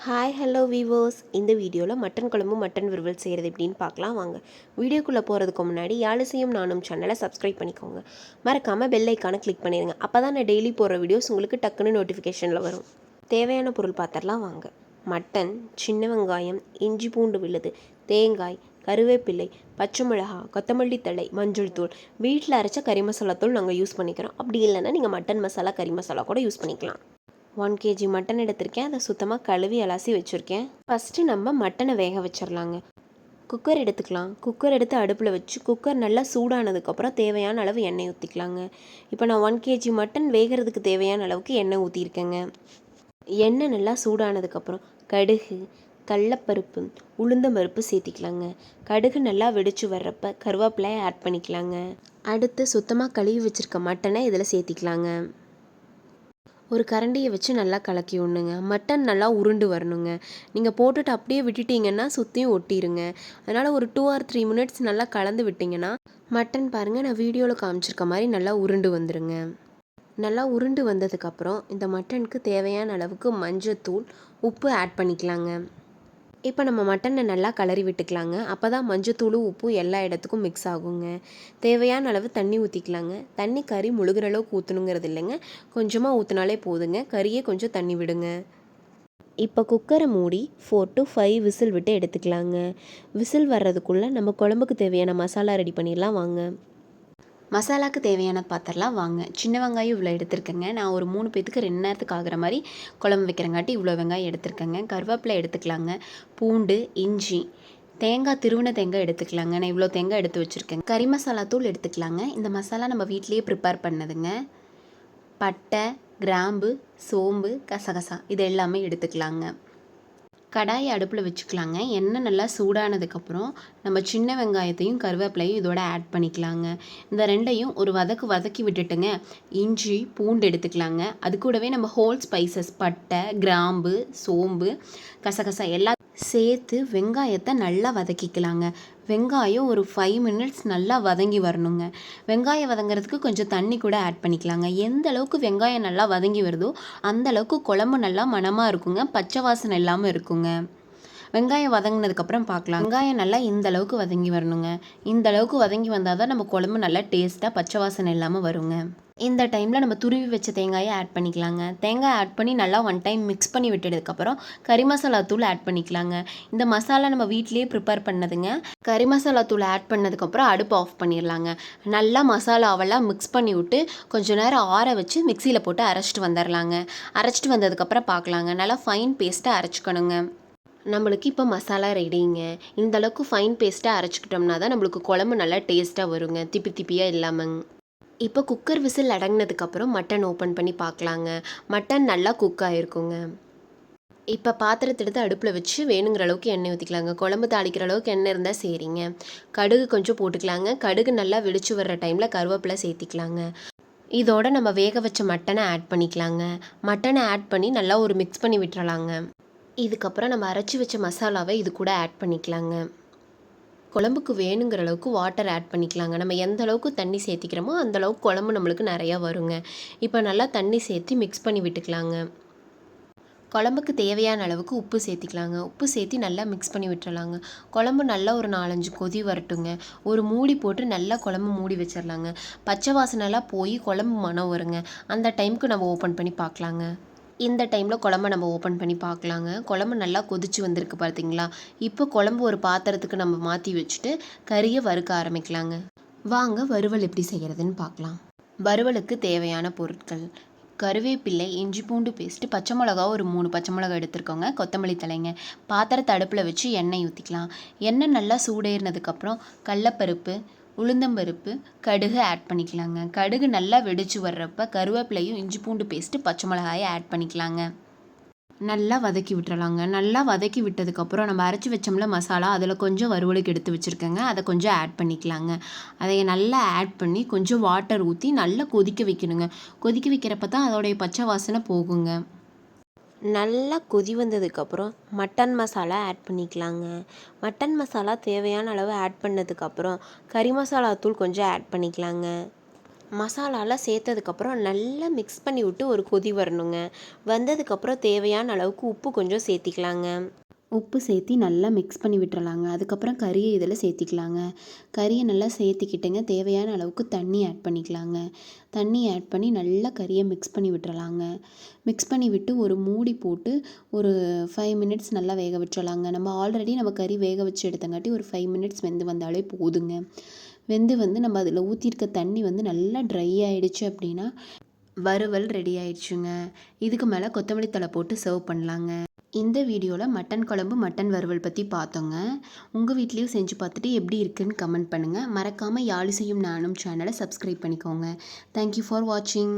Hi hello viewers. இந்த வீடியோவில் mutton குழம்பு மட்டன் வறுவல் செய்கிறது எப்படின்னு பார்க்கலாம் வாங்க. வீடியோக்குள்ளே போகிறதுக்கு முன்னாடி யாழிசையும் நானும் சேனலை சப்ஸ்கிரைப் பண்ணிக்கோங்க. மறக்காமல் பெல் ஐக்கானை கிளிக் பண்ணிடுங்க. அப்போ தான் நான் டெய்லி போகிற வீடியோஸ் உங்களுக்கு டக்குன்னு நோட்டிஃபிகேஷனில் வரும். தேவையான பொருள் பார்த்துடலாம் வாங்க. மட்டன், சின்ன வெங்காயம், இஞ்சி பூண்டு விழுது, தேங்காய், கருவேப்பிலை, பச்சை மிளகா, கொத்தமல்லி தழை, மஞ்சள் தூள். வீட்டில் அரைச்ச கறி மசாலா தூள் நாங்கள் யூஸ் பண்ணிக்கிறோம். அப்படி இல்லைன்னா நீங்கள் மட்டன் மசாலா கறி மசாலா கூட யூஸ் பண்ணிக்கலாம். 1 kg மட்டன் எடுத்திருக்கேன். அதை சுத்தமாக கழுவி அலசி வச்சுருக்கேன். ஃபஸ்ட்டு நம்ம மட்டனை வேக வச்சிடலாங்க. குக்கர் எடுத்துக்கலாம். குக்கர் எடுத்து அடுப்பில் வச்சு குக்கர் நல்லா சூடானதுக்கப்புறம் தேவையான அளவு எண்ணெய் ஊற்றிக்கலாங்க. இப்போ நான் 1 kg மட்டன் வேகிறதுக்கு தேவையான அளவுக்கு எண்ணெய் ஊற்றிருக்கேங்க. எண்ணெய் நல்லா சூடானதுக்கப்புறம் கடுகு, கடலப்பருப்பு, உளுந்தம்பருப்பு சேர்த்திக்கலாங்க. கடுகு நல்லா வெடிச்சு வர்றப்ப கருவேப்பிலையை ஆட் பண்ணிக்கலாங்க. அடுத்து சுத்தமாக கழுவி வச்சுருக்க மட்டனை இதில் சேர்த்திக்கலாங்க. ஒரு கரண்டியை வச்சு நல்லா கலக்கி விடணுங்க. மட்டன் நல்லா உருண்டு வரணுங்க. நீங்கள் போட்டுட்டு அப்படியே விட்டுட்டிங்கன்னா சுற்றியும் ஒட்டிடுங்க. அதனால் ஒரு 2 or 3 minutes நல்லா கலந்து விட்டிங்கன்னா மட்டன் பாருங்கள், நான் வீடியோவில் காமிச்சிருக்க மாதிரி நல்லா உருண்டு வந்துடுங்க. நல்லா உருண்டு வந்ததுக்கப்புறம் இந்த மட்டனுக்கு தேவையான அளவுக்கு மஞ்சத்தூள், உப்பு ஆட் பண்ணிக்கலாங்க. இப்போ நம்ம மட்டனை நல்லா கிளறி விட்டுக்கலாங்க. அப்போ தான் மஞ்சத்தூள் உப்பு எல்லா இடத்துக்கும் மிக்ஸ் ஆகுங்க. தேவையான அளவு தண்ணி ஊற்றிக்கலாங்க. தண்ணி கறி முழுகிற அளவுக்கு ஊற்றணுங்கிறது இல்லைங்க, கொஞ்சமாக ஊற்றினாலே போதுங்க. கறியே கொஞ்சம் தண்ணி விடுங்க. இப்போ குக்கரை மூடி 4 to 5 விசில் விட்டு எடுத்துக்கலாங்க. விசில் வர்றதுக்குள்ளே நம்ம குழம்புக்கு தேவையான மசாலா ரெடி பண்ணிடலாம் வாங்க. மசாலாவுக்கு தேவையானது பார்த்துடலாம் வாங்க. சின்ன வெங்காயம் இவ்வளோ எடுத்துருக்கேங்க. நான் ஒரு 3 பேத்துக்கு 2 நேரத்துக்கு ஆகிற மாதிரி குழம்பு வைக்கிறங்காட்டி இவ்வளோ வெங்காயம் எடுத்துருக்கேங்க. கருவேப்பிலை எடுத்துக்கலாங்க. பூண்டு, இஞ்சி, தேங்காய், திருவின தேங்காய் எடுத்துக்கலாங்க. நான் இவ்வளோ தேங்காய் எடுத்து வச்சுருக்கேன். கறி மசாலா தூள் எடுத்துக்கலாங்க. இந்த மசாலா நம்ம வீட்லேயே ப்ரிப்பேர் பண்ணதுங்க. பட்டை, கிராம்பு, சோம்பு, கசகசா இது எல்லாமே எடுத்துக்கலாங்க. கடாயை அடுப்பில் வச்சுக்கலாங்க. எண்ணெய் நல்லா சூடானதுக்கப்புறம் நம்ம சின்ன வெங்காயத்தையும் கருவேப்பிலையும் இதோட ஆட் பண்ணிக்கலாங்க. இந்த ரெண்டையும் ஒரு வதக்கி விட்டுட்டுங்க இஞ்சி, பூண்டு எடுத்துக்கலாங்க. அது கூடவே நம்ம ஹோல் ஸ்பைசஸ் பட்டை, கிராம்பு, சோம்பு, கசகசா எல்லாம் சேர்த்து வெங்காயத்தை நல்லா வதக்கிக்கலாங்க. வெங்காயம் ஒரு 5 minutes நல்லா வதங்கி வரணுங்க. வெங்காயம் வதங்கிறதுக்கு கொஞ்சம் தண்ணி கூட ஆட் பண்ணிக்கலாங்க. எந்த அளவுக்கு வெங்காயம் நல்லா வதங்கி வருதோ அந்த அளவுக்கு குழம்பு நல்லா மணமாக இருக்குங்க, பச்சை வாசனை இல்லாமல் இருக்குங்க. வெங்காயம் வதங்கினதுக்கப்புறம் பார்க்கலாம். வெங்காயம் நல்லா இந்த அளவுக்கு வதங்கி வரணுங்க. இந்த அளவுக்கு வதங்கி வந்தால் தான் நம்ம குழம்பு நல்லா டேஸ்ட்டாக பச்சை வாசனை இல்லாமல் வருங்க. இந்த டைமில் நம்ம துருவி வச்ச தேங்காயை ஆட் பண்ணிக்கலாங்க. தேங்காய் ஆட் பண்ணி நல்லா 1 time மிக்ஸ் பண்ணி விட்டதுக்கப்புறம் கறி மசாலா தூள் ஆட் பண்ணிக்கலாங்க. இந்த மசாலா நம்ம வீட்டிலேயே ப்ரிப்பேர் பண்ணதுங்க. கறி மசாலா தூள் ஆட் பண்ணதுக்கப்புறம் அடுப்பு ஆஃப் பண்ணிடலாங்க. நல்லா மசாலாவெல்லாம் மிக்ஸ் பண்ணி விட்டு கொஞ்சம் நேரம் ஆற வச்சு மிக்சியில் போட்டு அரைச்சிட்டு வந்துடலாங்க. அரைச்சிட்டு வந்ததுக்கப்புறம் பார்க்கலாங்க. நல்லா ஃபைன் பேஸ்ட்டாக அரைச்சிக்கணுங்க. நம்மளுக்கு இப்போ மசாலா ரெடிங்க. இந்த அளவுக்கு ஃபைன் பேஸ்ட்டாக அரைச்சிக்கிட்டோம்னா தான் நம்மளுக்கு குழம்பு நல்லா டேஸ்ட்டாக வருங்க, திப்பி திப்பியாக இல்லாமல். இப்போ குக்கர் விசில் அடங்கினதுக்கப்புறம் மட்டன் ஓப்பன் பண்ணி பார்க்கலாங்க. மட்டன் நல்லா குக் ஆகிருக்குங்க. இப்போ பாத்திரத்தை எடுத்து அடுப்பில் வச்சு வேணுங்கிற அளவுக்கு எண்ணெய் ஊற்றிக்கலாங்க. குழம்பு தாளிக்கிற அளவுக்கு எண்ணெய் இருந்தால் சரிங்க. கடுகு கொஞ்சம் போட்டுக்கலாங்க. கடுகு நல்லா வெடிச்சு வர்ற டைமில் கருவேப்பிலை சேர்த்திக்கலாங்க. இதோட நம்ம வேக வச்ச மட்டனை ஆட் பண்ணிக்கலாங்க. மட்டனை ஆட் பண்ணி நல்லா ஒரு மிக்ஸ் பண்ணி விட்டுறலாங்க. இதுக்கப்புறம் நம்ம அரைச்சி வச்ச மசாலாவை இது கூட ஆட் பண்ணிக்கலாங்க. குழம்புக்கு வேணுங்கிற அளவுக்கு வாட்டர் ஆட் பண்ணிக்கலாங்க. நம்ம எந்த அளவுக்கு தண்ணி சேர்த்திக்கிறோமோ அந்த அளவுக்கு குழம்பு நம்மளுக்கு நிறையா வருங்க. இப்போ நல்லா தண்ணி சேர்த்து மிக்ஸ் பண்ணி விட்டுக்கலாங்க. குழம்புக்கு தேவையான அளவுக்கு உப்பு சேர்த்திக்கலாங்க. உப்பு சேர்த்தி நல்லா மிக்ஸ் பண்ணி விட்டுறலாங்க. குழம்பு நல்லா ஒரு 4-5 கொதி வரட்டுங்க. ஒரு மூடி போட்டு நல்லா குழம்பு மூடி வச்சிடலாங்க. பச்சை வாசனைலாம் போய் குழம்பு மணம் வருங்க. அந்த டைமுக்கு நம்ம ஓப்பன் பண்ணி பார்க்கலாங்க. இந்த டைமில் குழம்ப நம்ம ஓப்பன் பண்ணி பார்க்கலாங்க. குழம்பு நல்லா கொதிச்சு வந்திருக்கு பார்த்தீங்களா? இப்போ குழம்பு ஒரு பாத்திரத்துக்கு நம்ம மாற்றி வச்சுட்டு கறியை வறுக்க ஆரம்பிக்கலாங்க. வாங்க வறுவல் எப்படி செய்கிறதுன்னு பார்க்கலாம். வறுவலுக்கு தேவையான பொருட்கள்: கருவேப்பிலை, இஞ்சி பூண்டு பேஸ்ட்டு, பச்சை மிளகா ஒரு 3 பச்சை மிளகா எடுத்துருக்கோங்க, கொத்தமல்லி தலைங்க. பாத்திரத்தை அடுப்பில் வச்சு எண்ணெய் ஊற்றிக்கலாம். எண்ணெய் நல்லா சூடேறினதுக்கப்புறம் கடலப்பருப்பு, உளுந்தம்பருப்பு, கடுகு ஆட் பண்ணிக்கலாங்க. கடுகு நல்லா வெடிச்சு வர்றப்ப கருவேப்பிலையும் இஞ்சி பூண்டு பேஸ்ட்டு, பச்சை மிளகாயை ஆட் பண்ணிக்கலாங்க. நல்லா வதக்கி விட்டுறலாங்க. நல்லா வதக்கி விட்டதுக்கப்புறம் நம்ம அரைச்சி வச்சோம்ல மசாலா, அதில் கொஞ்சம் வறுவலுக்கு எடுத்து வச்சுருக்கேங்க, அதை கொஞ்சம் ஆட் பண்ணிக்கலாங்க. அதை நல்லா ஆட் பண்ணி கொஞ்சம் வாட்டர் ஊற்றி நல்லா கொதிக்க வைக்கணுங்க. கொதிக்க வைக்கிறப்ப தான் அதோடைய பச்சை வாசனை போகுங்க. நல்லா கொதி வந்ததுக்கப்புறம் மட்டன் மசாலா ஆட் பண்ணிக்கலாங்க. மட்டன் மசாலா தேவையான அளவு ஆட் பண்ணதுக்கப்புறம் கறி மசாலா தூள் கொஞ்சம் ஆட் பண்ணிக்கலாங்க. மசாலாலாம் சேர்த்ததுக்கப்புறம் நல்லா மிக்ஸ் பண்ணி விட்டு ஒரு கொதி வரணுங்க. வந்ததுக்கப்புறம் தேவையான அளவுக்கு உப்பு கொஞ்சம் சேர்த்திக்கலாங்க. உப்பு சேர்த்தி நல்லா மிக்ஸ் பண்ணி விட்டுறலாங்க. அதுக்கப்புறம் கறியை இதில் சேர்த்திக்கலாங்க. கறியை நல்லா சேர்த்திக்கிட்டுங்க தேவையான அளவுக்கு தண்ணி ஆட் பண்ணிக்கலாங்க. தண்ணி ஆட் பண்ணி நல்லா கறியை மிக்ஸ் பண்ணி விட்டுறலாங்க. மிக்ஸ் பண்ணி விட்டு ஒரு மூடி போட்டு ஒரு 5 மினிட்ஸ் நல்லா வேக விட்டுறலாங்க. நம்ம கறி வேக வச்சு எடுத்தங்காட்டி ஒரு 5 மினிட்ஸ் வெந்து வந்தாலே போதுங்க. வெந்து நம்ம அதில் ஊற்றிருக்க தண்ணி நல்லா ட்ரை ஆகிடுச்சு அப்படின்னா வறுவல் ரெடி ஆயிடுச்சுங்க. இதுக்கு மேலே கொத்தமல்லி தழை போட்டு சர்வ் பண்ணலாங்க. இந்த வீடியோவில் மட்டன் குழம்பு மட்டன் வறுவல் பற்றி பார்த்தோங்க. உங்கள் வீட்லேயும் செஞ்சு பார்த்துட்டு எப்படி இருக்குன்னு கமெண்ட் பண்ணுங்கள். மறக்காமல் யாழ் செய்யும் நானும் சேனலை சப்ஸ்கிரைப் பண்ணிக்கோங்க. தேங்க்யூ ஃபார் வாட்சிங்.